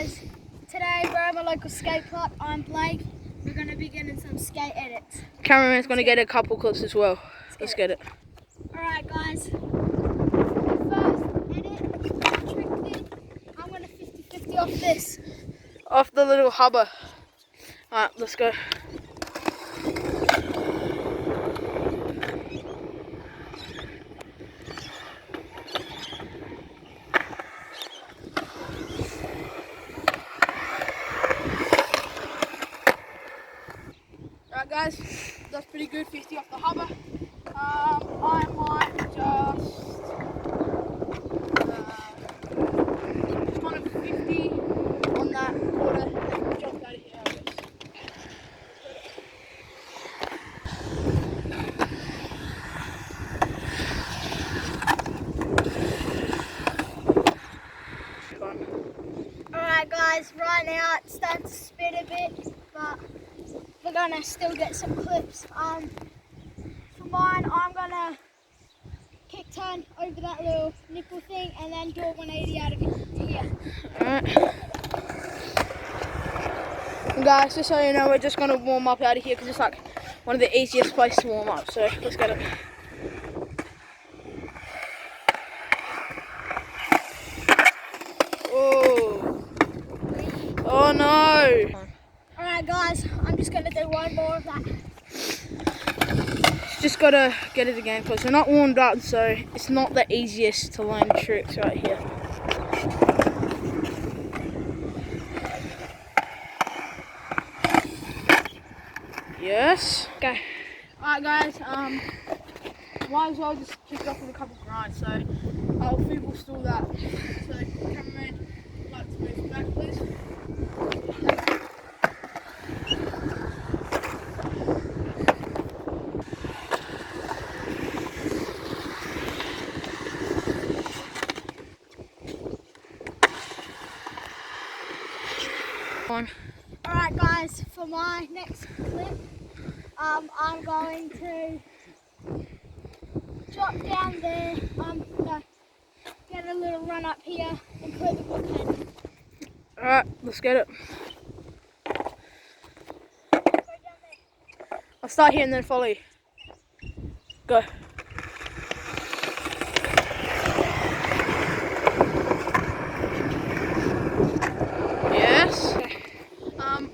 guys, today we're at my local skate park. I'm Blake. We're going to be getting some skate edits. Cameraman's going to get a couple clips as well. Let's get it. Alright guys, first edit, trick thing, I'm going to 50-50 off this. Off the little hubber. Alright, let's go. Alright guys, that's pretty good, 50 off the hubber. I might just kind of 50 on that quarter and jump out of here, I guess. Alright guys, right now it's starting to spin a bit, but we're gonna still get some clips. For mine, I'm gonna kick turn over that little nipple thing and then do a 180 out of here. Alright. Guys, just so you know, we're just gonna warm up out of here because it's like one of the easiest places to warm up. So let's get it. Oh. Oh no. Alright guys, I'm just going to do one more of that. Just gotta get it again because we're not warmed up, so it's not the easiest to learn tricks right here. Yes. Okay. Alright guys, might as well just kick it off with a couple grinds, so I'll feeble stall that. So cameraman, would like to move back please. Alright guys, for my next clip, I'm going to drop down there, get a little run up here and put the book head. Alright, let's get it. Go down there. I'll start here and then follow you. Go. Yes. Okay.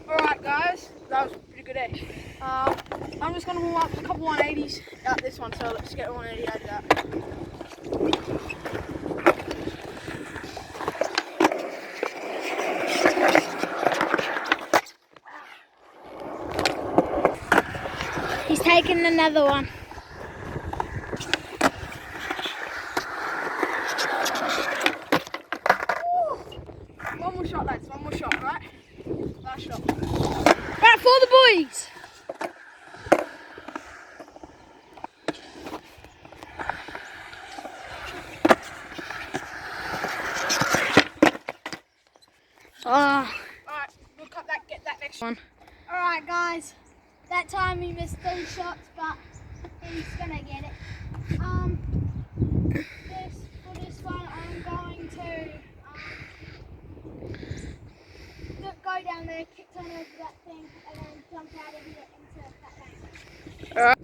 Alright guys, that was a pretty good edge. I'm just going to warm up a couple 180s out this one, so let's get a 180 out of that. He's taking another one. One more shot lads, one more shot, right? Last shot. Right, for the boys! Alright, we'll cut that, get that next one. Alright guys, that time he missed 3 shots, but he's gonna get it. For this one, I'm going to go down there, kick turn over that thing, and then jump out of here into that bank. Alright.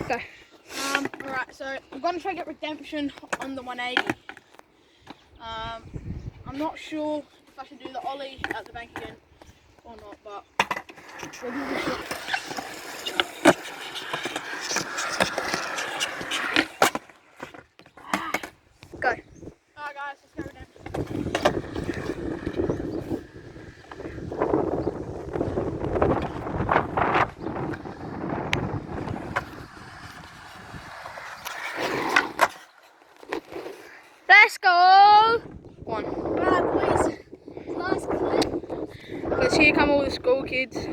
Okay. Alright, so I'm gonna try to get redemption on the 180. I'm not sure if I should do the ollie at the bank again or not, but we'll give it a shot. Go. Alright guys, let's go redemption. Let's go! One. Alright boys, last clip. Because here come all the school kids. I'm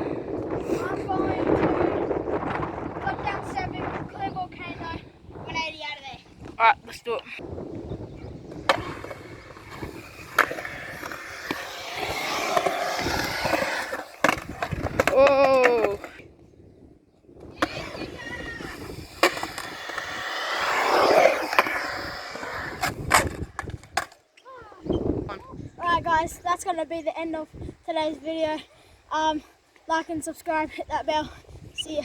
going to go down 7, clear volcano, 180 out of there. Alright, let's do it. guys, that's going to be the end of today's video. Like and subscribe, hit that bell. See ya.